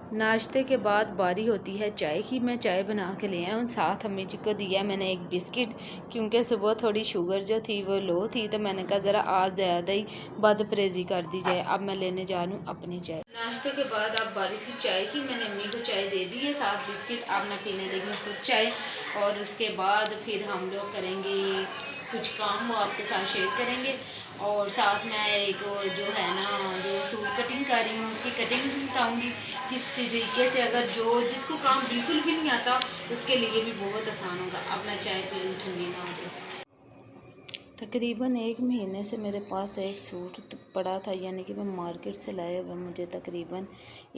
नाश्ते के बाद बारी होती है चाय की। मैं चाय बना के ले आया हूँ, साथ अम्मी जी को दिया मैंने एक बिस्किट, क्योंकि सुबह थोड़ी शुगर जो थी वो लो थी, तो मैंने कहा ज़रा आज ज़्यादा ही बद परहेज़ी कर दी जाए। अब मैं लेने जा रही हूँ अपनी चाय। नाश्ते के बाद अब बारी थी चाय की, मैंने अम्मी को चाय दे दी है, साथ बिस्किट। अब मैं पीने लगी हूँ खुद चाय, और उसके बाद फिर हम लोग करेंगे कुछ काम, वो आपके साथ शेयर करेंगे। और साथ मैं एक जो है ना, जो सूट कटिंग कर रही हूँ उसकी कटिंग बताऊँगी किस तरीके से। अगर जो जिसको काम बिल्कुल भी नहीं आता उसके लिए भी बहुत आसान होगा। अब मैं चाय पी लूँ, ठंडी ना हो जाए। तकरीबन 1 महीने से मेरे पास एक सूट पड़ा था, यानी कि मैं मार्केट से लाए हुए मुझे तकरीबन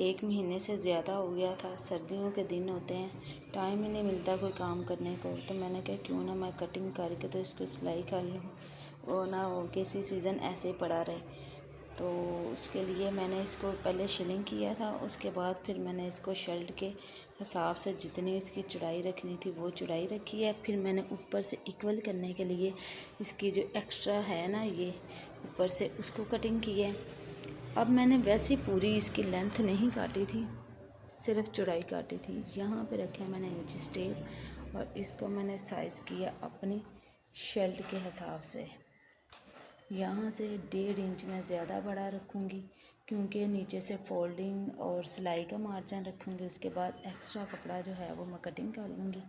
1 महीने से ज़्यादा हो गया था। सर्दियों के दिन होते हैं, टाइम ही नहीं मिलता कोई काम करने को, तो मैंने कहा क्यों ना मैं कटिंग करके तो इसको सिलाई कर लूँ, वो ना हो किसी सीज़न ऐसे ही पड़ा रहे। तो उसके लिए मैंने इसको पहले शिलिंग किया था, उसके बाद फिर मैंने इसको शर्ट के हिसाब से जितनी इसकी चौड़ाई रखनी थी वो चौड़ाई रखी है। फिर मैंने ऊपर से इक्वल करने के लिए इसकी जो एक्स्ट्रा है ना, ये ऊपर से उसको कटिंग की है। अब मैंने वैसे पूरी इसकी लेंथ नहीं काटी थी, सिर्फ चौड़ाई काटी थी। यहाँ पे रखे मैंने इंच टेप, और इसको मैंने साइज़ किया अपनी शर्ट के हिसाब से। यहाँ से 1.5 इंच मैं ज़्यादा बड़ा रखूँगी, क्योंकि नीचे से फोल्डिंग और सिलाई का मार्जिन रखूँगी। उसके बाद एक्स्ट्रा कपड़ा जो है वो मैं कटिंग कर लूँगी।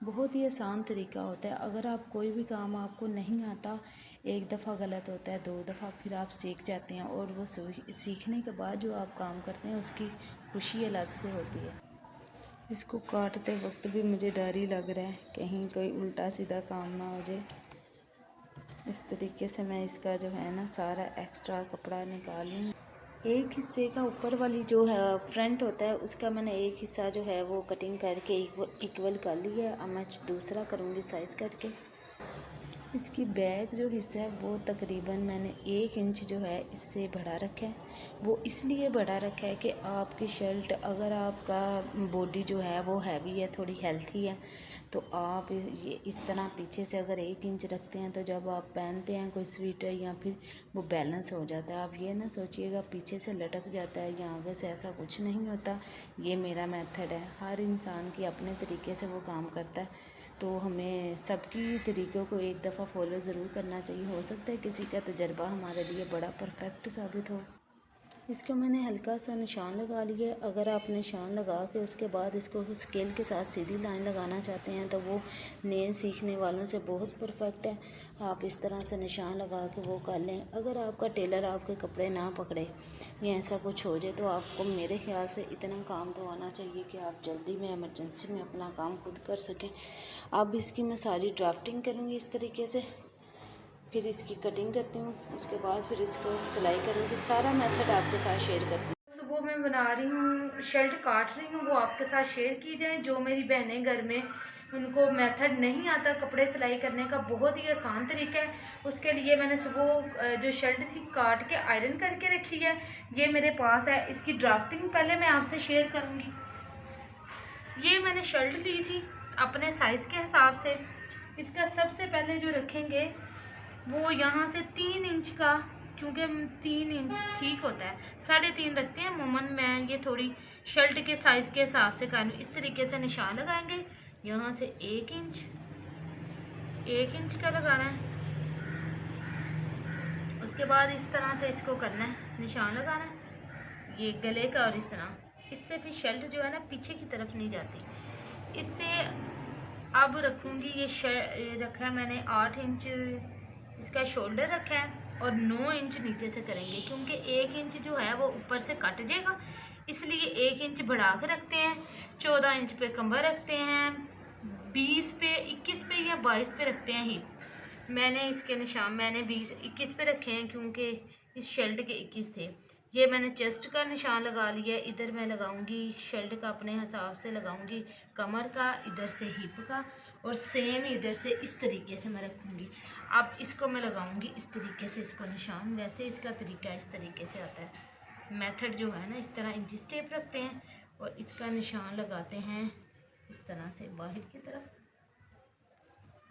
बहुत ही आसान तरीका होता है। अगर आप कोई भी काम आपको नहीं आता, एक दफ़ा गलत होता है, 2 दफ़ा, फिर आप सीख जाते हैं, और वो सीखने के बाद जो आप काम करते हैं उसकी खुशी अलग से होती है। इसको काटते वक्त भी मुझे डर ही लग रहा है कहीं कोई उल्टा सीधा काम ना हो जाए। इस तरीके से मैं इसका जो है ना सारा एक्स्ट्रा कपड़ा निकाल लूँ। एक हिस्से का ऊपर वाली जो है फ्रंट होता है, उसका मैंने एक हिस्सा जो है वो कटिंग करके इक्वल कर लिया है। अब मैं दूसरा करूँगी साइज़ करके। इसकी बैक जो हिस्सा है वो तकरीबन मैंने 1 इंच जो है इससे बढ़ा रखा है। वो इसलिए बढ़ा रखा है कि आपकी शर्ट, अगर आपका बॉडी जो है वो हैवी है, थोड़ी हेल्थी है, तो आप ये इस तरह पीछे से अगर 1 इंच रखते हैं तो जब आप पहनते हैं कोई स्वेटर या फिर वो बैलेंस हो जाता है। आप ये ना सोचिएगा पीछे से लटक जाता है या आगे से, ऐसा कुछ नहीं होता। ये मेरा मेथड है, हर इंसान की अपने तरीके से वो काम करता है, तो हमें सबकी तरीक़ों को एक दफ़ा फॉलो ज़रूर करना चाहिए। हो सकता है किसी का तजर्बा हमारे लिए बड़ा परफेक्ट साबित हो। इसको मैंने हल्का सा निशान लगा लिया। अगर आप निशान लगा के उसके बाद इसको स्केल के साथ सीधी लाइन लगाना चाहते हैं तो वो नए सीखने वालों से बहुत परफेक्ट है। आप इस तरह से निशान लगा के वो कर लें। अगर आपका टेलर आपके कपड़े ना पकड़े या ऐसा कुछ हो जाए, तो आपको मेरे ख्याल से इतना काम तो आना चाहिए कि आप जल्दी में इमरजेंसी में अपना काम खुद कर सकें। अब इसकी मैं सारी ड्राफ्टिंग करूँगी इस तरीके से, फिर इसकी कटिंग करती हूँ, उसके बाद फिर इसको सिलाई करूँगी। सारा मेथड आपके साथ शेयर करती हूँ। सुबह मैं बना रही हूँ, शर्ट काट रही हूँ, वो आपके साथ शेयर की जाए। जो मेरी बहनें घर में, उनको मेथड नहीं आता कपड़े सिलाई करने का, बहुत ही आसान तरीका है। उसके लिए मैंने सुबह जो शर्ट थी काट के आयरन करके रखी है, ये मेरे पास है। इसकी ड्राफ्टिंग पहले मैं आपसे शेयर करूँगी। ये मैंने शर्ट ली थी अपने साइज़ के हिसाब से। इसका सबसे पहले जो रखेंगे वो यहाँ से 3 इंच का, क्योंकि 3 इंच ठीक होता है, 3.5 रखते हैं अमूमन। मैं ये थोड़ी शर्ट के साइज़ के हिसाब से कर लूँ। इस तरीके से निशान लगाएंगे। यहाँ से 1 इंच का लगाना है। उसके बाद इस तरह से इसको करना है, निशान लगाना है ये गले का, और इस तरह। इससे फिर शर्ट जो है ना पीछे की तरफ नहीं जाती। इससे अब रखूँगी ये रखा है मैंने 8 इंच इसका शोल्डर रखा है, और 9 इंच नीचे से करेंगे, क्योंकि 1 इंच जो है वो ऊपर से कट जाएगा, इसलिए 1 इंच बढ़ा के रखते हैं। 14 इंच पे कमर रखते हैं, 20 पे, 21 पे या 22 पे रखते हैं हिप। मैंने इसके निशान 21 पे रखे हैं, क्योंकि इस शर्ट के 21 थे। ये मैंने चेस्ट का निशान लगा लिया। इधर मैं लगाऊंगी शर्ट का, अपने हिसाब से लगाऊंगी कमर का, इधर से हिप का, और सेम इधर से इस तरीके से मैं रखूँगी। अब इसको मैं लगाऊंगी इस तरीके से, इसको निशान। वैसे इसका तरीका इस तरीके से आता है। मेथड जो है ना, इस तरह इंच टेप रखते हैं और इसका निशान लगाते हैं इस तरह से बाहर की तरफ,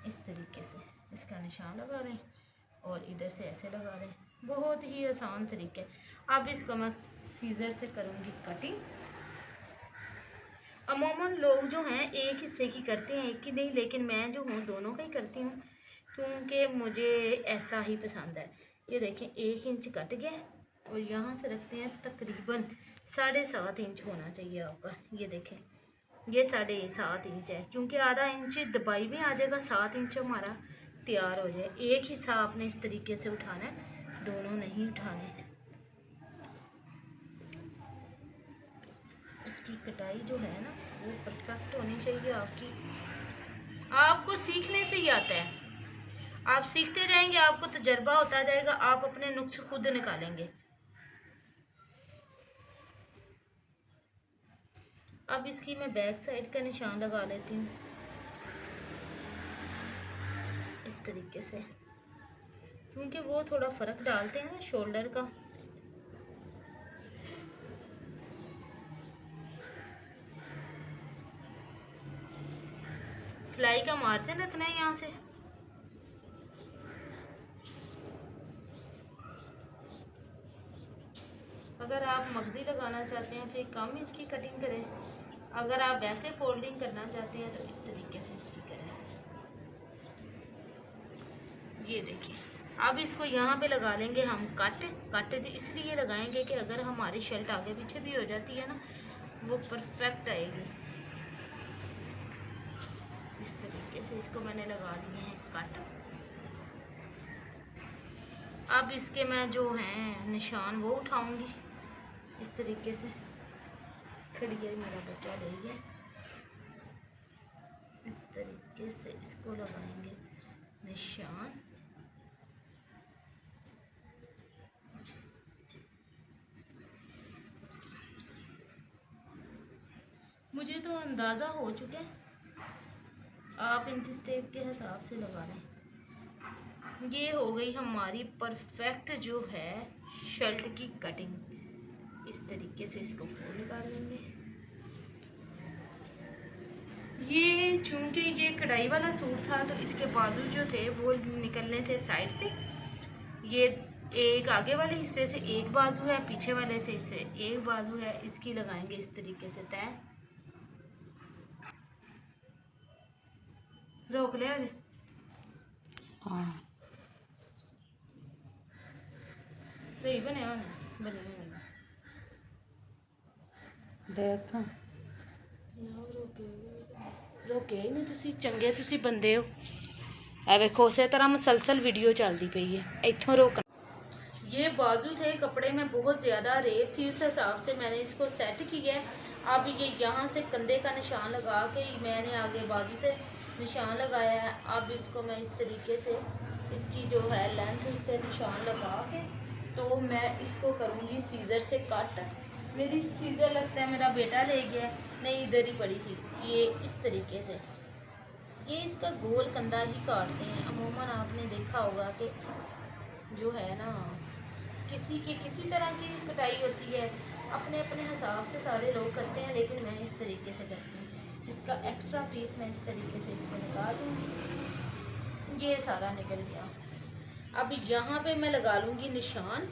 इस तरीके से इसका निशान लगा दें, और इधर से ऐसे लगा दें। बहुत ही आसान तरीका है। अब इसको मैं सीज़र से करूँगी कटिंग। अमूमन लोग जो हैं एक हिस्से की करते हैं, एक की नहीं, लेकिन मैं जो हूँ दोनों का ही करती हूँ क्योंकि मुझे ऐसा ही पसंद है। ये देखें 1 इंच कट गया और यहाँ से रखते हैं तकरीबन 7.5 इंच होना चाहिए आपका। ये देखें ये 7.5 इंच है, क्योंकि आधा इंच दबाई में आ जाएगा, 7 इंच हमारा तैयार हो जाए। एक हिस्सा आपने इस तरीके से उठाना है, दोनों नहीं उठाने। इसकी कटाई जो है ना वो परफेक्ट होनी चाहिए आपकी। आपको सीखने से ही आता है, आप सीखते जाएंगे, आपको तजर्बा होता जाएगा, आप अपने नुक्स खुद निकालेंगे। अब इसकी मैं बैक साइड का निशान लगा लेती हूँ इस तरीके से, क्योंकि वो थोड़ा फ़र्क डालते हैं ना शोल्डर का। सिलाई का मार्जिन रखना है यहाँ से। अगर आप मगज़ी लगाना चाहते हैं फिर कम इसकी कटिंग करें, अगर आप वैसे फोल्डिंग करना चाहते हैं तो इस तरीके से इसकी करें। ये देखिए अब इसको यहाँ पे लगा लेंगे हम कट इसलिए लगाएंगे कि अगर हमारी शर्ट आगे पीछे भी हो जाती है ना वो परफेक्ट आएगी। इस तरीके से इसको मैंने लगा दिए हैं कट। अब इसके मैं जो हैं निशान वो उठाऊंगी इस तरीके से। खड़ी है मेरा बच्चा ले गया, इस तरीके से इसको लगाएंगे निशान। मुझे तो अंदाज़ा हो चुका है, आप इंच टेप के हिसाब से लगा लें। ये हो गई हमारी परफेक्ट जो है शर्ट की कटिंग। इस तरीके से इसको फोल्ड कर लेंगे। ये चूंकि ये कढ़ाई वाला सूट था तो इसके बाजू जो थे वो निकलने थे साइड से। ये एक आगे वाले हिस्से से एक बाजू है, पीछे वाले से इससे एक बाजू है। इसकी लगाएंगे इस तरीके से तय। रोक ले आगे। हाँ सही बने बने देख रोके ही नहीं तुसी, चंगे तुसी बंदे हो। ए वेखो उसे तरह मुसलसल वीडियो चलती पई है, इत्थों रोक। ये बाजू थे कपड़े में बहुत ज़्यादा रेत थी, उस हिसाब से मैंने इसको सेट किया है। अब ये यहाँ से कंधे का निशान लगा के मैंने आगे बाजू से निशान लगाया है। अब इसको मैं इस तरीके से इसकी जो है लेंथ उससे निशान लगा के तो मैं इसको करूँगी सीज़र से कट। मेरी सीज़र लगता है मेरा बेटा ले गया, नहीं इधर ही पड़ी थी। ये इस तरीके से ये इसका गोल कंधा ही काटते हैं। अमूमन आपने देखा होगा कि जो है ना किसी तरह की कटाई होती है, अपने अपने हिसाब से सारे लोग करते हैं, लेकिन मैं इस तरीके से करती हूँ। इसका एक्स्ट्रा पीस मैं इस तरीके से इसको निकाल दूँगी। ये सारा निकल गया। अब यहाँ पे मैं लगा लूँगी निशान।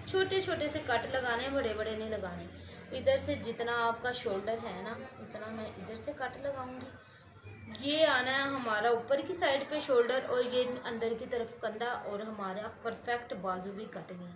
छोटे छोटे से कट लगाने, बड़े बड़े नहीं लगाने। इधर से जितना आपका शोल्डर है ना उतना मैं इधर से कट लगाऊंगी। ये आना है हमारा ऊपर की साइड पे शोल्डर और ये अंदर की तरफ कंधा और हमारा परफेक्ट बाजू भी कट गया।